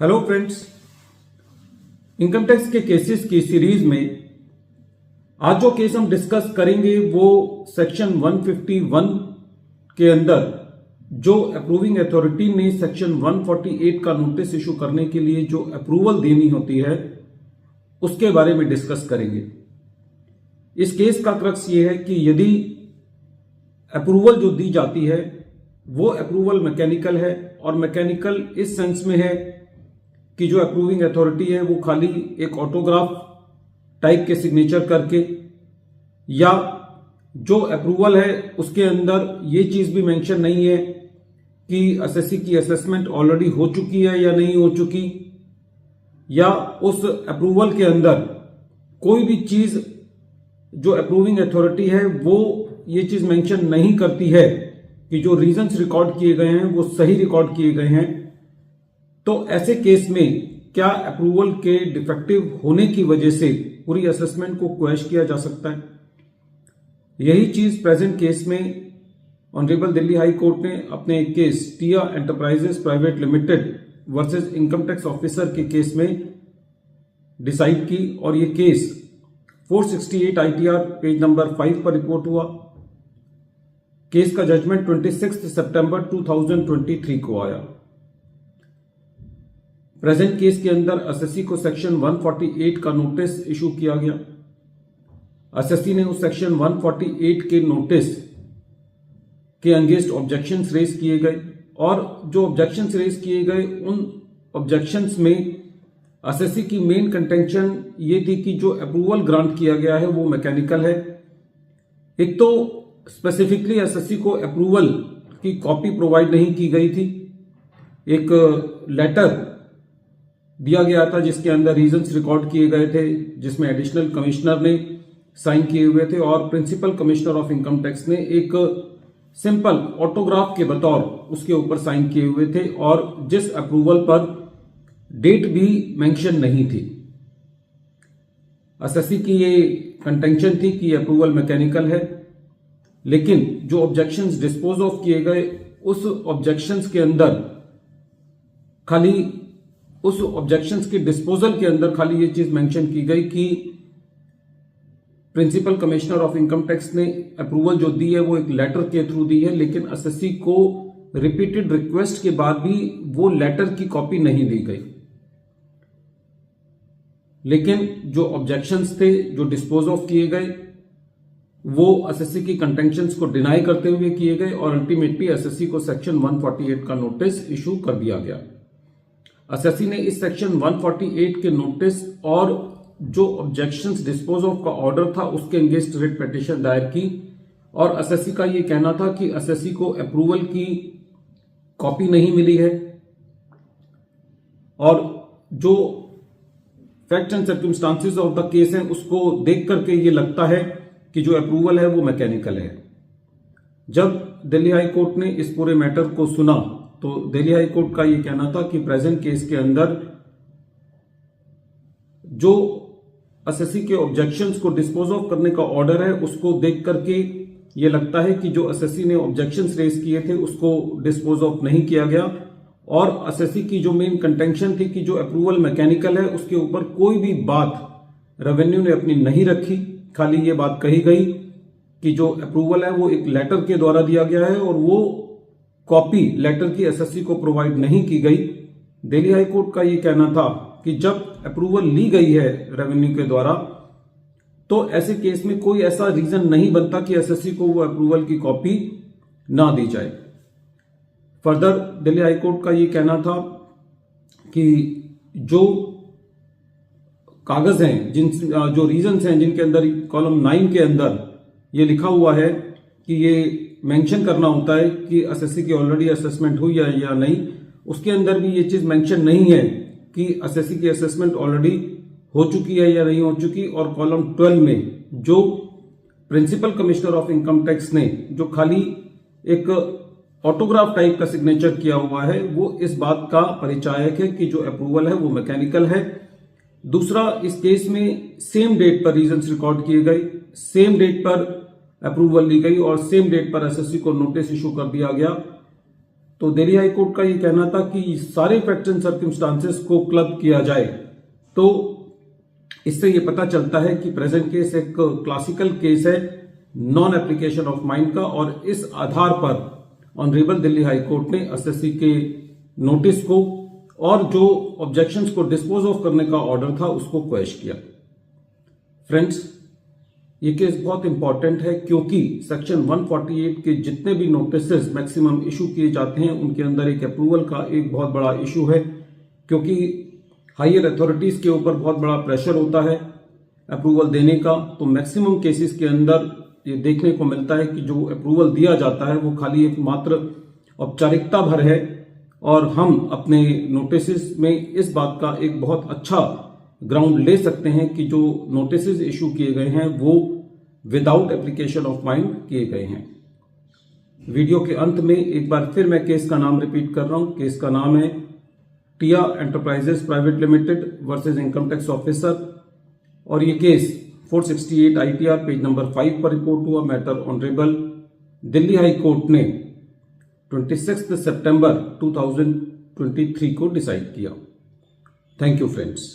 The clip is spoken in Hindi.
हेलो फ्रेंड्स, इनकम टैक्स के केसेस की सीरीज में आज जो केस हम डिस्कस करेंगे वो सेक्शन 151 के अंदर जो अप्रूविंग अथॉरिटी ने सेक्शन 148 का नोटिस इशू करने के लिए जो अप्रूवल देनी होती है उसके बारे में डिस्कस करेंगे। इस केस का क्रक्स ये है कि यदि अप्रूवल जो दी जाती है वो अप्रूवल मैकेनिकल है, और मैकेनिकल इस सेंस में है कि जो अप्रूविंग अथॉरिटी है वो खाली एक ऑटोग्राफ टाइप के सिग्नेचर करके, या जो अप्रूवल है उसके अंदर ये चीज भी मेंशन नहीं है कि एसएससी की असेसमेंट ऑलरेडी हो चुकी है या नहीं हो चुकी, या उस अप्रूवल के अंदर कोई भी चीज जो अप्रूविंग अथॉरिटी है वो ये चीज मेंशन नहीं करती है कि जो रीजंस रिकॉर्ड किए गए हैं वो सही रिकॉर्ड किए गए हैं। तो ऐसे केस में क्या अप्रूवल के डिफेक्टिव होने की वजह से पूरी असेसमेंट को क्वेश किया जा सकता है? यही चीज प्रेजेंट केस में ऑनरेबल दिल्ली हाई कोर्ट ने अपने एक case Tia enterprises private limited versus income tax officer के केस में डिसाइड की, और ये केस 468 ITR पेज नंबर 5 पर रिपोर्ट हुआ। केस का जजमेंट 26 सितंबर 2023 को आया। प्रेजेंट केस के अंदर एसएससी को सेक्शन 148 का नोटिस इशू किया गया। एसएससी ने उस सेक्शन 148 के नोटिस के अगेंस्ट ऑब्जेक्शंस रेज किए गए, और जो ऑब्जेक्शंस रेज किए गए उन ऑब्जेक्शंस में एसएससी की मेन कंटेंशन ये थी कि जो अप्रूवल ग्रांट किया गया है वो मैकेनिकल है। एक तो स्पेसिफिकली एसएससी को अप्रूवल की कॉपी प्रोवाइड नहीं की गई थी, एक लेटर दिया गया था जिसके अंदर रीजंस रिकॉर्ड किए गए थे, जिसमें एडिशनल कमिश्नर ने साइन किए हुए थे और principal commissioner of income tax ने एक सिंपल ऑटोग्राफ के बतौर उसके ऊपर साइन किए हुए थे, और जिस अप्रूवल पर डेट भी मेंशन नहीं थी। एसएससी की ये कंटेंशन थी कि अप्रूवल मैकेनिकल है, लेकिन जो ऑब्जेक्शंस डिस्पोज ऑफ किए गए उस ऑब्जेक्शंस के अंदर खाली उस ऑब्जेक्शंस के डिस्पोजल के अंदर खाली ये चीज मेंशन की गई कि principal commissioner of income tax ने अप्रूवल जो दी है वो एक लेटर के थ्रू दी है, लेकिन एसएससी को रिपीटेड रिक्वेस्ट के बाद भी वो लेटर की कॉपी नहीं दी गई। लेकिन जो ऑब्जेक्शंस थे जो डिस्पोज ऑफ किए गए वो एसएससी की कंटेंशंस को डिनाई करते हुए किए गए, और अल्टीमेटली एसएससी को सेक्शन 148 का नोटिस इशू कर दिया गया। एसएससी ने इस सेक्शन 148 के नोटिस और जो ऑब्जेक्शंस डिस्पोज ऑफ का ऑर्डर था उसके अगेंस्ट रिट पिटीशन दायर की, और एसएससी का यह कहना था कि एसएससी को अप्रूवल की कॉपी नहीं मिली है, और जो fact and circumstances of the case हैं उसको देख करके ये लगता है कि जो अप्रूवल है वो मैकेनिकल है। जब दिल्ली हाई कोर्ट ने इस पूरे मैटर को सुना तो दिल्ली हाई कोर्ट का यह कहना था कि प्रेजेंट केस के अंदर जो एसएससी के ऑब्जेक्शंस को डिस्पोज ऑफ करने का ऑर्डर है उसको देख करके ये लगता है कि जो एसएससी ने ऑब्जेक्शंस रेज किए थे उसको डिस्पोज ऑफ नहीं किया गया, और एसएससी की जो मेन कंटेंशन थी कि जो अप्रूवल मैकेनिकल है उसके ऊपर कोई भी बात रेवेन्यू ने अपनी नहीं रखी। खाली ये बात कही गई कि जो अप्रूवल है वो एक लेटर के द्वारा दिया गया है, और वो कॉपी लेटर की एसएससी को प्रोवाइड नहीं की गई। दिल्ली हाई कोर्ट का ये कहना था कि जब अप्रूवल ली गई है रेवेन्यू के द्वारा तो ऐसे केस में कोई ऐसा रीजन नहीं बनता कि एसएससी को वो अप्रूवल की कॉपी ना दी जाए। फर्दर दिल्ली हाई कोर्ट का ये कहना था कि जो कागज हैं जो रीजंस हैं जिनके अंदर कॉलम 9 के अंदर ये लिखा हुआ है कि ये मेंशन करना होता है कि एसएससी की ऑलरेडी असेसमेंट हुई है या नहीं, उसके अंदर भी ये चीज मेंशन नहीं है कि एसएससी की असेसमेंट ऑलरेडी हो चुकी है या नहीं हो चुकी। और कॉलम 12 में जो principal commissioner of income tax ने जो खाली एक ऑटोग्राफ टाइप का सिग्नेचर किया हुआ है वो इस बात का परिचायक है कि जो अप्रूवल है वो मैकेनिकल है। दूसरा, इस केस में सेम डेट पर रीजंस रिकॉर्ड किए गए, सेम डेट पर अप्रूवल ली गई और सेम डेट पर एसएससी को नोटिस इशू कर दिया गया। तो दिल्ली हाई कोर्ट का ये कहना था कि सारे फैक्ट्स एंड सर्कमस्टांसेस को क्लब किया जाए। तो इससे ये पता चलता है कि प्रेजेंट केस एक क्लासिकल केस है नॉन एप्लीकेशन ऑफ माइंड का, और इस आधार पर ऑनरेबल दिल्ली हाई कोर्ट ने एसएससी के नोटिस को और जो ऑब्जेक्शंस को डिस्पोज ऑफ करने का ऑर्डर था उसको क्वेश किया। फ्रेंड्स, ये केस बहुत इंपॉर्टेंट है क्योंकि सेक्शन 148 के जितने भी नोटिसेस मैक्सिमम इशू किए जाते हैं उनके अंदर एक अप्रूवल का एक बहुत बड़ा इशू है, क्योंकि हायर अथॉरिटीज के ऊपर बहुत बड़ा प्रेशर होता है अप्रूवल देने का। तो मैक्सिमम केसेस के अंदर ये देखने को मिलता है कि जो अप्रूवल दिया जाता है वो खाली एक मात्र औपचारिकता भर है, और हम अपने नोटिस में इस बात का एक बहुत अच्छा ग्राउंड ले सकते हैं कि जो नोटिस इशू किए गए हैं वो विदाउट एप्लीकेशन ऑफ माइंड किए गए हैं। वीडियो के अंत में एक बार फिर मैं केस का नाम रिपीट कर रहा हूं। केस का नाम है Tia enterprises private limited versus income tax officer, और ये केस 468 ITR पेज नंबर 5 पर रिपोर्ट हुआ। Matter honourable Delhi high court ने 26 सितंबर 2023 को डिसाइड किया। Thank you friends.